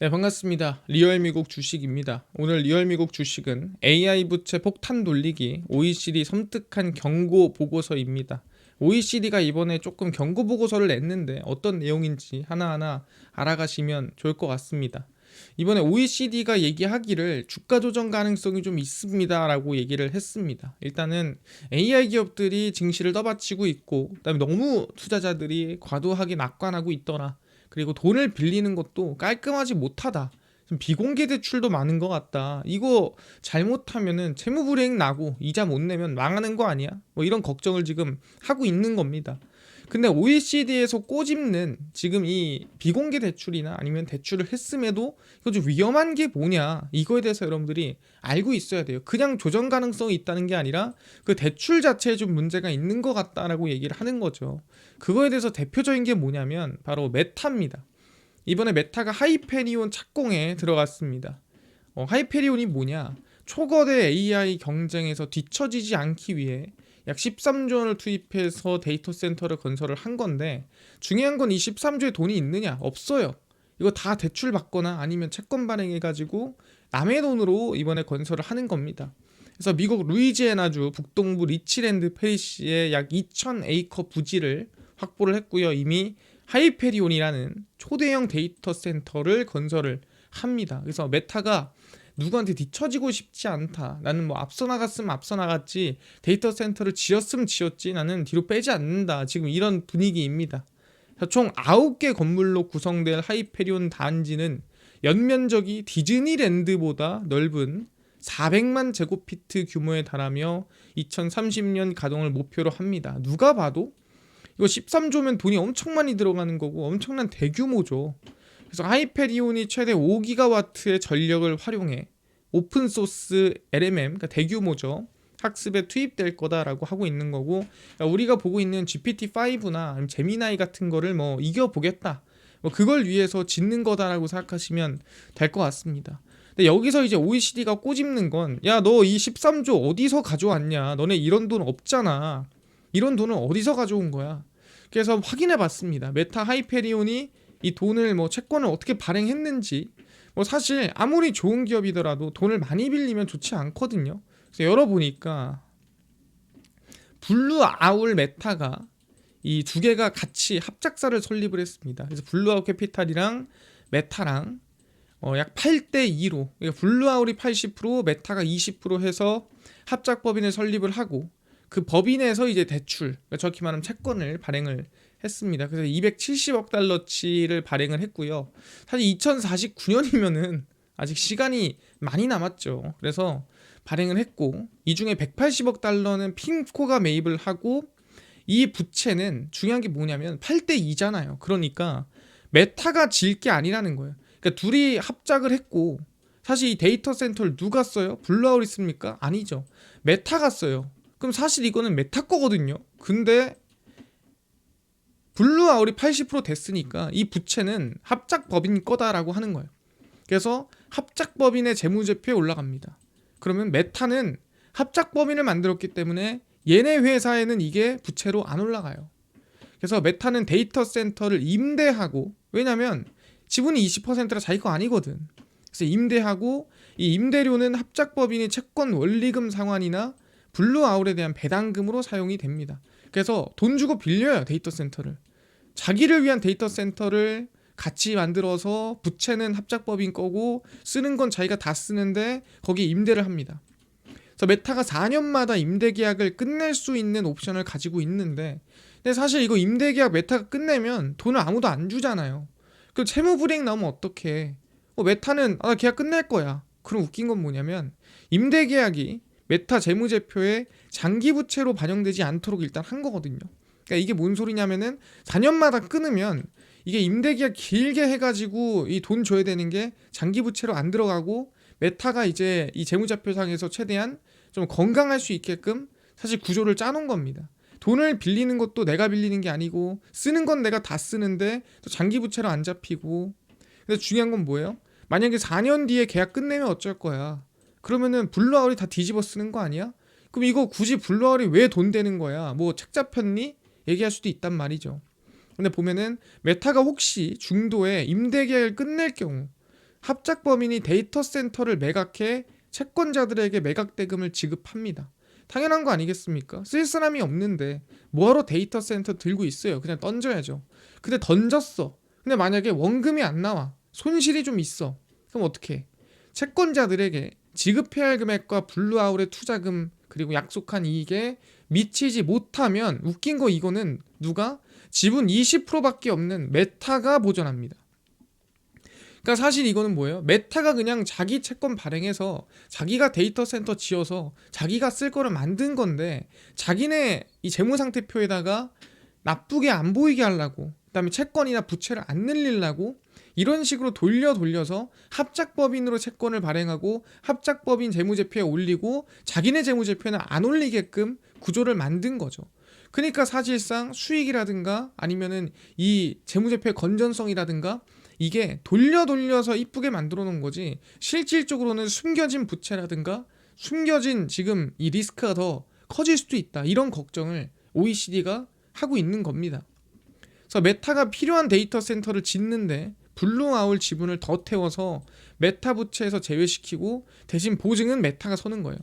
네, 반갑습니다. 리얼미국 주식입니다. 오늘 리얼미국 주식은 AI 부채 폭탄 돌리기 OECD 섬뜩한 경고 보고서입니다. OECD가 이번에 조금 경고 보고서를 냈는데 어떤 내용인지 하나하나 알아가시면 좋을 것 같습니다. 이번에 OECD가 얘기하기를 주가 조정 가능성이 좀 있습니다라고 얘기를 했습니다. 일단은 AI 기업들이 증시를 떠받치고 있고, 그다음에 너무 투자자들이 과도하게 낙관하고 있더라. 그리고 돈을 빌리는 것도 깔끔하지 못하다. 좀 비공개 대출도 많은 것 같다. 이거 잘못하면은 채무불이행 나고 이자 못 내면 망하는 거 아니야? 뭐 이런 걱정을 지금 하고 있는 겁니다. 근데 OECD에서 꼬집는 지금 이 비공개 대출이나 아니면 대출을 했음에도 이거 좀 위험한 게 뭐냐, 이거에 대해서 여러분들이 알고 있어야 돼요. 그냥 조정 가능성이 있다는 게 아니라 그 대출 자체에 좀 문제가 있는 것 같다라고 얘기를 하는 거죠. 그거에 대해서 대표적인 게 뭐냐면 바로 메타입니다. 이번에 메타가 하이페리온 착공에 들어갔습니다. 하이페리온이 뭐냐? 초거대 AI 경쟁에서 뒤처지지 않기 위해 약 13조 원을 투입해서 데이터 센터를 건설을 한 건데, 중요한 건 이 13조에 돈이 있느냐? 없어요. 이거 다 대출 받거나 아니면 채권 발행해가지고 남의 돈으로 이번에 건설을 하는 겁니다. 그래서 미국 루이지애나주 북동부 리치랜드 페리시에 약 2,000에이커 부지를 확보를 했고요. 이미 하이페리온이라는 초대형 데이터 센터를 건설을 합니다. 그래서 메타가 누구한테 뒤처지고 싶지 않다. 나는 뭐 앞서 나갔으면 앞서 나갔지, 데이터 센터를 지었으면 지었지, 나는 뒤로 빼지 않는다. 지금 이런 분위기입니다. 총 9개 건물로 구성될 하이페리온 단지는 연면적이 디즈니랜드보다 넓은 400만 제곱피트 규모에 달하며 2030년 가동을 목표로 합니다. 누가 봐도 이거 13조면 돈이 엄청 많이 들어가는 거고 엄청난 대규모죠. 그래서 하이페리온이 최대 5기가와트의 전력을 활용해 오픈소스 LMM, 그러니까 대규모죠, 학습에 투입될 거다라고 하고 있는 거고, 그러니까 우리가 보고 있는 GPT-5나 제미나이 같은 거를 뭐 이겨보겠다, 뭐 그걸 위해서 짓는 거다라고 생각하시면 될 것 같습니다. 근데 여기서 이제 OECD가 꼬집는 건, 야, 너 이 13조 어디서 가져왔냐? 너네 이런 돈 없잖아. 이런 돈은 어디서 가져온 거야? 그래서 확인해 봤습니다. 메타 하이페리온이 이 돈을 뭐 채권을 어떻게 발행했는지. 뭐 사실 아무리 좋은 기업이더라도 돈을 많이 빌리면 좋지 않거든요. 그래서 열어보니까 블루 아울 메타가 이 두 개가 같이 합작사를 설립을 했습니다. 그래서 블루아울 캐피탈이랑 메타랑 약 8대 2로, 그러니까 블루아울이 80%, 메타가 20% 해서 합작법인을 설립을 하고, 그 법인에서 이제 대출, 그러니까 정확히 말하면 채권을 발행을 했습니다. 그래서 270억 달러치를 발행을 했고요. 사실 2049년이면은 아직 시간이 많이 남았죠. 그래서 발행을 했고, 이 중에 180억 달러는 핑코가 매입을 하고, 이 부채는 중요한 게 뭐냐면 8대 2잖아요. 그러니까 메타가 질 게 아니라는 거예요. 그러니까 둘이 합작을 했고, 사실 이 데이터 센터를 누가 써요? 블루아울이 씁니까? 아니죠. 메타가 써요. 그럼 사실 이거는 메타 거거든요. 근데 블루아울이 80% 됐으니까 이 부채는 합작법인 거다라고 하는 거예요. 그래서 합작법인의 재무제표에 올라갑니다. 그러면 메타는 합작법인을 만들었기 때문에 얘네 회사에는 이게 부채로 안 올라가요. 그래서 메타는 데이터 센터를 임대하고, 왜냐면 지분이 20%라 자기 거 아니거든. 그래서 임대하고, 이 임대료는 합작법인이 채권 원리금 상환이나 블루아울에 대한 배당금으로 사용이 됩니다. 그래서 돈 주고 빌려요, 데이터 센터를. 자기를 위한 데이터 센터를 같이 만들어서 부채는 합작법인 거고 쓰는 건 자기가 다 쓰는데 거기에 임대를 합니다. 그래서 메타가 4년마다 임대 계약을 끝낼 수 있는 옵션을 가지고 있는데, 근데 사실 이거 임대 계약 메타가 끝내면 돈을 아무도 안 주잖아요. 그 채무 불이행 나오면 어떡해? 메타는 나 계약 끝낼 거야. 그럼 웃긴 건 뭐냐면 임대 계약이 메타 재무제표에 장기 부채로 반영되지 않도록 일단 한 거거든요. 그러니까 이게 뭔 소리냐면은 4년마다 끊으면 이게 임대 계약 길게 해가지고 이 돈 줘야 되는 게 장기 부채로 안 들어가고, 메타가 이제 이 재무제표상에서 최대한 좀 건강할 수 있게끔 사실 구조를 짜놓은 겁니다. 돈을 빌리는 것도 내가 빌리는 게 아니고 쓰는 건 내가 다 쓰는데 또 장기 부채로 안 잡히고. 근데 중요한 건 뭐예요? 만약에 4년 뒤에 계약 끝내면 어쩔 거야? 그러면은 블루아울이 다 뒤집어 쓰는 거 아니야? 그럼 이거 굳이 블루아울이 왜 돈 되는 거야? 뭐 책 잡혔니? 얘기할 수도 있단 말이죠. 근데 보면은 메타가 혹시 중도에 임대 계약을 끝낼 경우, 합작법인이 데이터 센터를 매각해 채권자들에게 매각 대금을 지급합니다. 당연한 거 아니겠습니까? 쓸 사람이 없는데 뭐하러 데이터 센터 들고 있어요? 그냥 던져야죠. 근데 던졌어. 근데 만약에 원금이 안 나와. 손실이 좀 있어. 그럼 어떻게? 채권자들에게 지급해야 할 금액과 블루아울의 투자금 그리고 약속한 이익에 미치지 못하면 웃긴 거 이거는 누가? 지분 20%밖에 없는 메타가 보전합니다. 그러니까 사실 이거는 뭐예요? 메타가 그냥 자기 채권 발행해서 자기가 데이터 센터 지어서 자기가 쓸 거를 만든 건데 자기네 이 재무상태표에다가 나쁘게 안 보이게 하려고 그다음에 채권이나 부채를 안 늘리려고 이런 식으로 돌려서 합작법인으로 채권을 발행하고 합작법인 재무제표에 올리고 자기네 재무제표에는 안 올리게끔 구조를 만든 거죠. 그러니까 사실상 수익이라든가 아니면은 이 재무제표의 건전성이라든가 이게 돌려서 이쁘게 만들어 놓은 거지 실질적으로는 숨겨진 부채라든가 숨겨진 지금 이 리스크가 더 커질 수도 있다. 이런 걱정을 OECD가 하고 있는 겁니다. 그래서 메타가 필요한 데이터 센터를 짓는데 블루아울 지분을 더 태워서 메타 부채에서 제외시키고 대신 보증은 메타가 서는 거예요.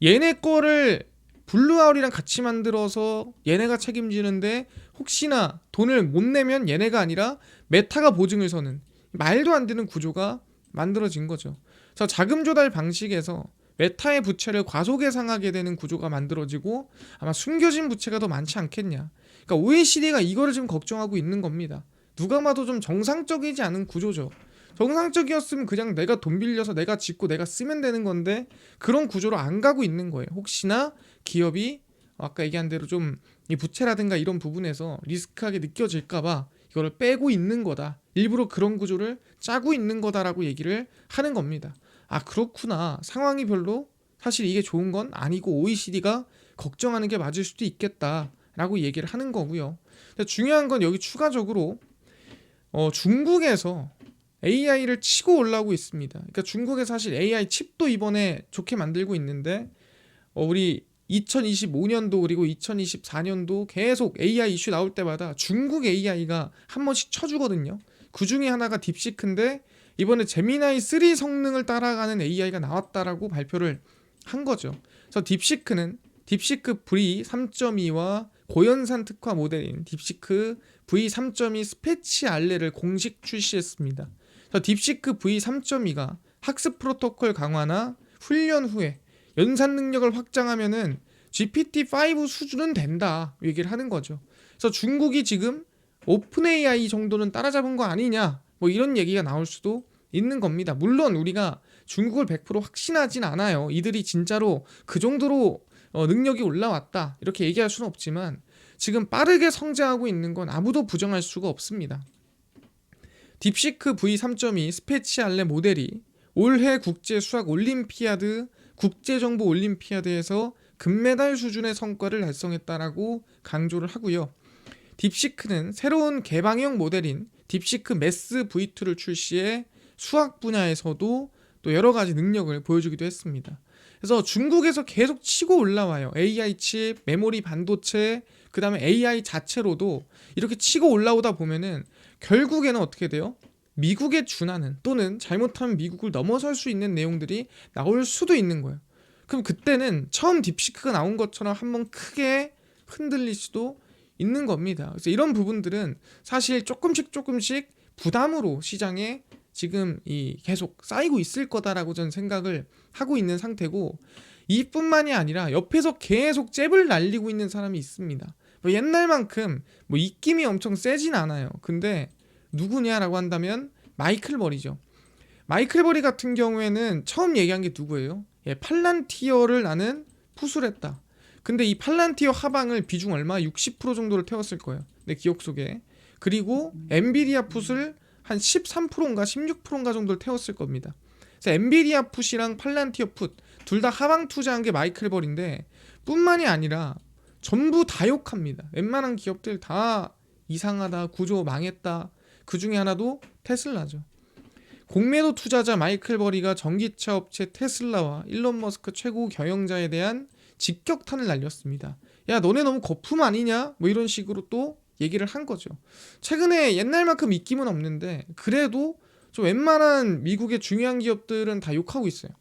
얘네 거를 블루아울이랑 같이 만들어서 얘네가 책임지는데 혹시나 돈을 못 내면 얘네가 아니라 메타가 보증을 서는 말도 안 되는 구조가 만들어진 거죠. 그래서 자금 조달 방식에서 메타의 부채를 과소계상하게 되는 구조가 만들어지고 아마 숨겨진 부채가 더 많지 않겠냐. 그러니까 OECD가 이거를 지금 걱정하고 있는 겁니다. 누가 봐도 좀 정상적이지 않은 구조죠. 정상적이었으면 그냥 내가 돈 빌려서 내가 짓고 내가 쓰면 되는 건데 그런 구조로 안 가고 있는 거예요. 혹시나 기업이 아까 얘기한 대로 좀 이 부채라든가 이런 부분에서 리스크하게 느껴질까봐 이거를 빼고 있는 거다. 일부러 그런 구조를 짜고 있는 거다라고 얘기를 하는 겁니다. 아 그렇구나. 상황이 별로 사실 이게 좋은 건 아니고 OECD가 걱정하는 게 맞을 수도 있겠다라고 얘기를 하는 거고요. 근데 중요한 건 여기 추가적으로 중국에서 AI를 치고 올라오고 있습니다. 그러니까 중국에 사실 AI 칩도 이번에 좋게 만들고 있는데 우리 2025년도 그리고 2024년도 계속 AI 이슈 나올 때마다 중국 AI가 한 번씩 쳐주거든요. 그 중에 하나가 딥시크인데 이번에 제미나이 3 성능을 따라가는 AI가 나왔다라고 발표를 한 거죠. 그래서 딥시크는 딥시크 V3.2와 고연산 특화 모델인 딥시크 V3.2 스패치 알레를 공식 출시했습니다. 그래서 딥시크 V3.2가 학습 프로토콜 강화나 훈련 후에 연산 능력을 확장하면은 GPT-5 수준은 된다 얘기를 하는 거죠. 그래서 중국이 지금 오픈 AI 정도는 따라잡은 거 아니냐 뭐 이런 얘기가 나올 수도 있는 겁니다. 물론 우리가 중국을 100% 확신하진 않아요. 이들이 진짜로 그 정도로 능력이 올라왔다 이렇게 얘기할 수는 없지만 지금 빠르게 성장하고 있는 건 아무도 부정할 수가 없습니다. 딥시크 V3.2 스패치 알레 모델이 올해 국제 수학 올림피아드 국제정보 올림피아드에서 금메달 수준의 성과를 달성했다라고 강조를 하고요. 딥시크는 새로운 개방형 모델인 딥시크 매스 V2를 출시해 수학 분야에서도 또 여러 가지 능력을 보여주기도 했습니다. 그래서 중국에서 계속 치고 올라와요. AI 칩, 메모리 반도체, 그 다음에 AI 자체로도 이렇게 치고 올라오다 보면은 결국에는 어떻게 돼요? 미국에 준하는 또는 잘못하면 미국을 넘어설 수 있는 내용들이 나올 수도 있는 거예요. 그럼 그때는 처음 딥시크가 나온 것처럼 한번 크게 흔들릴 수도 있는 겁니다. 그래서 이런 부분들은 사실 조금씩 부담으로 시장에 지금 계속 쌓이고 있을 거다라고 저는 생각을 하고 있는 상태고 이뿐만이 아니라 옆에서 계속 잽을 날리고 있는 사람이 있습니다. 뭐 옛날만큼 뭐 입김이 엄청 세진 않아요. 근데 누구냐라고 한다면 마이클 버리죠. 마이클 버리 같은 경우에는 처음 얘기한 게 누구예요? 팔란티어를 나는 푸술했다. 근데 이 팔란티어 하방을 비중 얼마? 60% 정도를 태웠을 거예요. 내 기억 속에. 그리고 엔비디아 풋을 한 13%인가 16%인가 정도를 태웠을 겁니다. 그래서 엔비디아 풋이랑 팔란티어 풋 둘 다 하방 투자한 게 마이클 버리인데 뿐만이 아니라 전부 다 욕합니다. 웬만한 기업들 다 이상하다, 구조 망했다. 그 중에 하나도 테슬라죠. 공매도 투자자 마이클 버리가 전기차 업체 테슬라와 일론 머스크 최고 경영자에 대한 직격탄을 날렸습니다. 야 너네 너무 거품 아니냐? 뭐 이런 식으로 또 얘기를 한 거죠. 최근에 옛날만큼 입김은 없는데 그래도 좀 웬만한 미국의 중요한 기업들은 다 욕하고 있어요.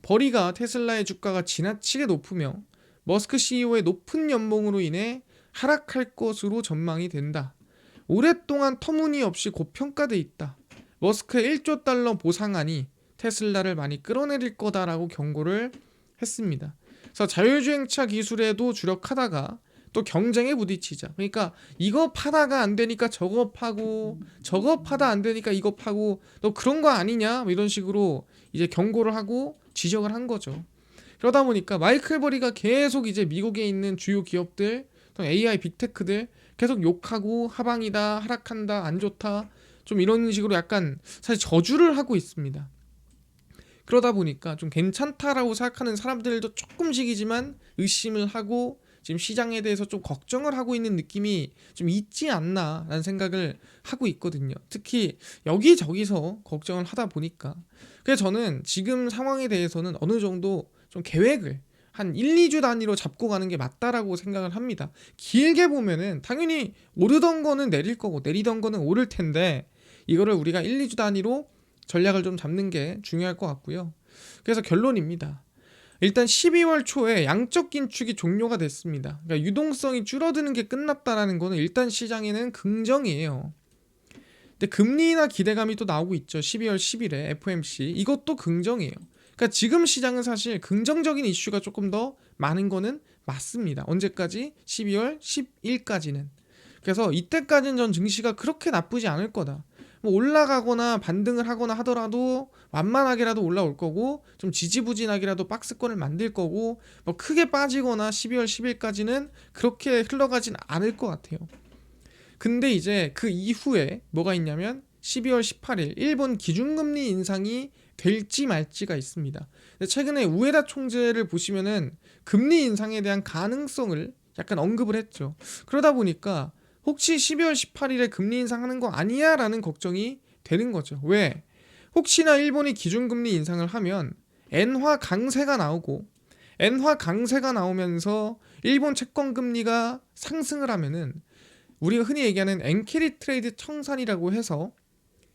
버리가 테슬라의 주가가 지나치게 높으며 머스크 CEO의 높은 연봉으로 인해 하락할 것으로 전망이 된다. 오랫동안 터무니없이 고평가돼 있다. 머스크의 1조 달러 보상안이 테슬라를 많이 끌어내릴 거다라고 경고를 했습니다. 그래서 자율주행차 기술에도 주력하다가 또 경쟁에 부딪히자. 그러니까 이거 파다가 안 되니까 저거 파고, 저거 파다 안 되니까 이거 파고, 너 그런 거 아니냐? 뭐 이런 식으로 이제 경고를 하고 지적을 한 거죠. 그러다 보니까 마이클 버리가 계속 이제 미국에 있는 주요 기업들, 또 AI 빅테크들 계속 욕하고 하방이다, 하락한다, 안 좋다, 좀 이런 식으로 약간 사실 저주를 하고 있습니다. 그러다 보니까 좀 괜찮다라고 생각하는 사람들도 조금씩이지만 의심을 하고 지금 시장에 대해서 좀 걱정을 하고 있는 느낌이 좀 있지 않나라는 생각을 하고 있거든요. 특히 여기저기서 걱정을 하다 보니까. 그래서 저는 지금 상황에 대해서는 어느 정도 좀 계획을 한 1, 2주 단위로 잡고 가는 게 맞다라고 생각을 합니다. 길게 보면은 당연히 오르던 거는 내릴 거고 내리던 거는 오를 텐데 이거를 우리가 1, 2주 단위로 전략을 좀 잡는 게 중요할 것 같고요. 그래서 결론입니다. 일단 12월 초에 양적 긴축이 종료가 됐습니다. 그러니까 유동성이 줄어드는 게 끝났다라는 거는 일단 시장에는 긍정이에요. 근데 금리나 기대감이 또 나오고 있죠. 12월 10일에 FOMC 이것도 긍정이에요. 그러니까 지금 시장은 사실 긍정적인 이슈가 조금 더 많은 거는 맞습니다. 언제까지? 12월 10일까지는. 그래서 이때까지는 전 증시가 그렇게 나쁘지 않을 거다. 뭐 올라가거나 반등을 하거나 하더라도 완만하게라도 올라올 거고 좀 지지부진하게라도 박스권을 만들 거고 뭐 크게 빠지거나 12월 10일까지는 그렇게 흘러가진 않을 것 같아요. 근데 이제 그 이후에 뭐가 있냐면 12월 18일 일본 기준금리 인상이 될지 말지가 있습니다. 최근에 우에다 총재를 보시면은 금리 인상에 대한 가능성을 약간 언급을 했죠. 그러다 보니까 혹시 12월 18일에 금리 인상하는 거 아니야? 라는 걱정이 되는 거죠. 왜? 혹시나 일본이 기준금리 인상을 하면 엔화 강세가 나오고 엔화 강세가 나오면서 일본 채권금리가 상승을 하면은 우리가 흔히 얘기하는 엔캐리 트레이드 청산이라고 해서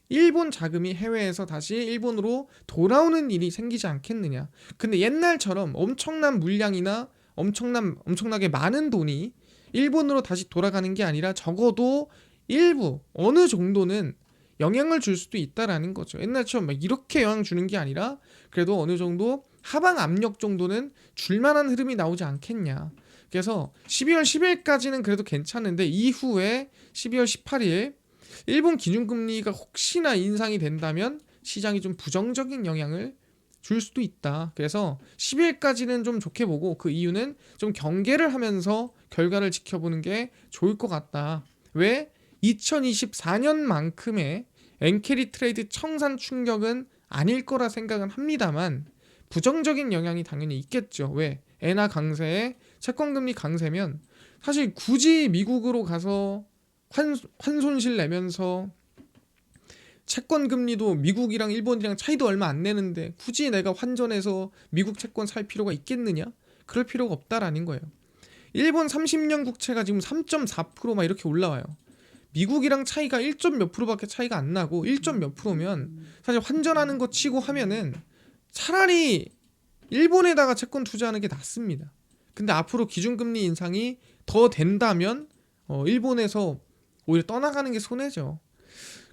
일본 자금이 해외에서 다시 일본으로 돌아오는 일이 생기지 않겠느냐. 근데 옛날처럼 엄청난 물량이나 엄청나게 많은 돈이 일본으로 다시 돌아가는 게 아니라 적어도 일부 어느 정도는 영향을 줄 수도 있다라는 거죠. 옛날처럼 막 이렇게 영향 주는 게 아니라 그래도 어느 정도 하방 압력 정도는 줄만한 흐름이 나오지 않겠냐. 그래서 12월 10일까지는 그래도 괜찮은데 이후에 12월 18일 일본 기준금리가 혹시나 인상이 된다면 시장이 좀 부정적인 영향을 줄 수도 있다. 그래서 10일까지는 좀 좋게 보고 그 이유는 좀 경계를 하면서 결과를 지켜보는 게 좋을 것 같다. 왜? 2024년만큼의 엔캐리 트레이드 청산 충격은 아닐 거라 생각은 합니다만 부정적인 영향이 당연히 있겠죠. 왜? 엔화 강세에 채권금리 강세면 사실 굳이 미국으로 가서 환손실 내면서 채권 금리도 미국이랑 일본이랑 차이도 얼마 안 내는데 굳이 내가 환전해서 미국 채권 살 필요가 있겠느냐? 그럴 필요가 없다라는 거예요. 일본 30년 국채가 지금 3.4%막 이렇게 올라와요. 미국이랑 차이가 1점 몇 프로밖에 차이가 안 나고 1점 몇 프로면 사실 환전하는 거 치고 하면은 차라리 일본에다가 채권 투자하는 게 낫습니다. 근데 앞으로 기준금리 인상이 더 된다면 일본에서 오히려 떠나가는 게 손해죠.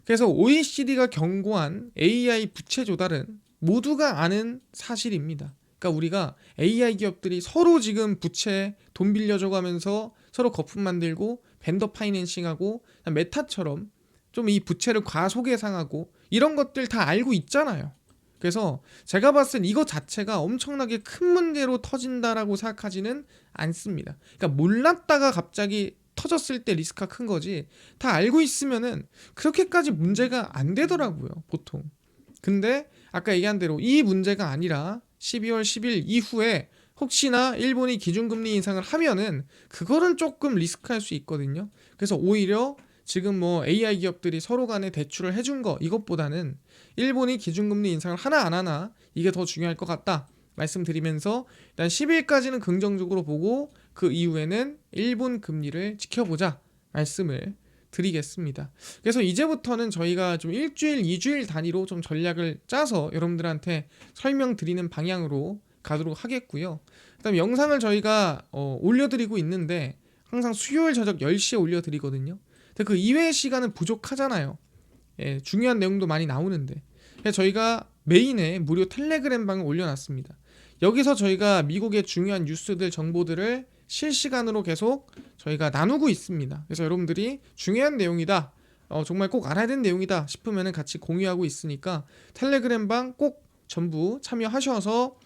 그래서 OECD가 경고한 AI 부채 조달은 모두가 아는 사실입니다. 그러니까 우리가 AI 기업들이 서로 지금 부채 돈 빌려줘 가면서 서로 거품 만들고 벤더 파이낸싱하고 메타처럼 좀 이 부채를 과소계상하고 이런 것들 다 알고 있잖아요. 그래서 제가 봤을 땐 이거 자체가 엄청나게 큰 문제로 터진다라고 생각하지는 않습니다. 그러니까 몰랐다가 갑자기 터졌을 때 리스크가 큰 거지 다 알고 있으면은 그렇게까지 문제가 안 되더라고요 보통. 근데 아까 얘기한 대로 이 문제가 아니라 12월 10일 이후에 혹시나 일본이 기준금리 인상을 하면은 그거는 조금 리스크할 수 있거든요. 그래서 오히려 지금 뭐 AI 기업들이 서로 간에 대출을 해준 거 이것보다는 일본이 기준금리 인상을 하나 안 하나 이게 더 중요할 것 같다 말씀드리면서 일단 10일까지는 긍정적으로 보고 그 이후에는 일본 금리를 지켜보자 말씀을 드리겠습니다. 그래서 이제부터는 저희가 좀 일주일, 2주일 단위로 좀 전략을 짜서 여러분들한테 설명드리는 방향으로 가도록 하겠고요. 그다음 영상을 저희가 올려드리고 있는데 항상 수요일 저녁 10시에 올려드리거든요. 근데 그 이외의 시간은 부족하잖아요. 예, 중요한 내용도 많이 나오는데. 그래서 저희가 메인에 무료 텔레그램 방을 올려놨습니다. 여기서 저희가 미국의 중요한 뉴스들, 정보들을 실시간으로 계속 저희가 나누고 있습니다. 그래서 여러분들이 중요한 내용이다, 정말 꼭 알아야 되는 내용이다 싶으면 같이 공유하고 있으니까 텔레그램 방 꼭 전부 참여하셔서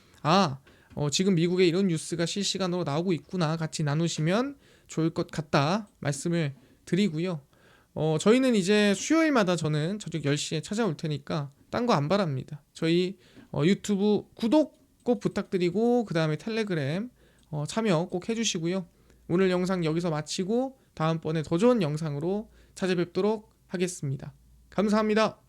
지금 미국에 이런 뉴스가 실시간으로 나오고 있구나 같이 나누시면 좋을 것 같다 말씀을 드리고요. 저희는 이제 수요일마다 저는 저녁 10시에 찾아올 테니까 딴 거 안 바랍니다. 저희 유튜브 구독 꼭 부탁드리고 그 다음에 텔레그램 참여 꼭 해주시고요. 오늘 영상 여기서 마치고 다음번에 더 좋은 영상으로 찾아뵙도록 하겠습니다. 감사합니다.